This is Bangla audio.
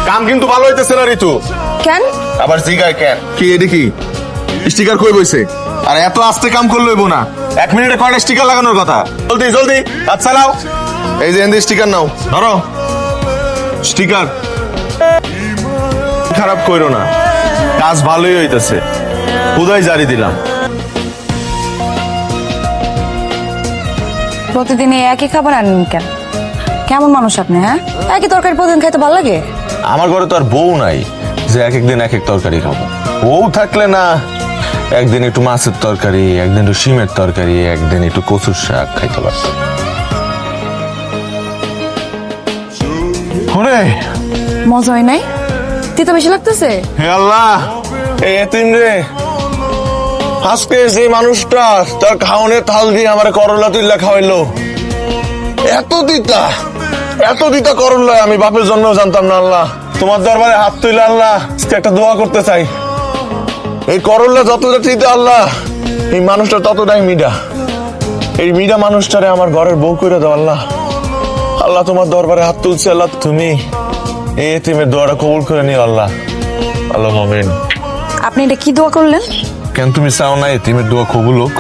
কাম কিন্তু ভালো হইতেছে না ঋতু। কেন? আবার জিগায় কেন? কি এডি কি স্টিকার কই বইছে? আর এত আস্তে কাম করলে হইব না। 1 মিনিটে কয়টা স্টিকার লাগানোর কথা? জলদি জলদি হাত চালাও। এই যে এন্ড স্টিকার নাও, ধরো স্টিকার। খারাপ কইরো না, কাজ ভালোই হইতেছে। খুদাই জারি দিলাম। প্রতিদিন এই একই খাবার আনেন কেন? কেমন মানুষ আপনি? হ্যাঁ, একই তরকারি প্রতিদিন খাইতে ভালো লাগে? আমার ঘরে তো আর বউ নাই যে এক একদিন এক এক তরকারি খাবো। বউ থাকলে না, একদিন একটু মাছের তরকারি, একদিন একটু শিমের তরকারি, একদিন একটু কচুর শাক খাইতে পারতাম। ওরে মজা হয় নাই? তিতা বেশি লাগতেছে? হে আল্লাহ, এই এতিম রে, আজকে যে মানুষটা তার খাওয়ানোর থাল দিয়ে আমার করলা তুল্লা খাওয়াইলো, এত দিতা করলা আমি বাপের জন্য জানতাম না। আল্লাহ, তোমার দরবারে হাত তুলে আল্লাহ আজকে একটা দোয়া করতে চাই। এই করলা যতটা দিতে আল্লাহ, এই মানুষটা ততটাই মিডা। এই মিডা মানুষটারে আমার ঘরের বউ করে দাও আল্লাহ। আল্লাহ, তোমার দরবারে হাত তুলছে আল্লাহ, তুমি এই এতিমের দোয়াটা কবুল করে নিও আল্লাহ। আল্লাহ আমিন। আপনি এটা কি দোয়া করলেন? কেন তুমি চাও না এতিমের দোয়া কবুল হোক?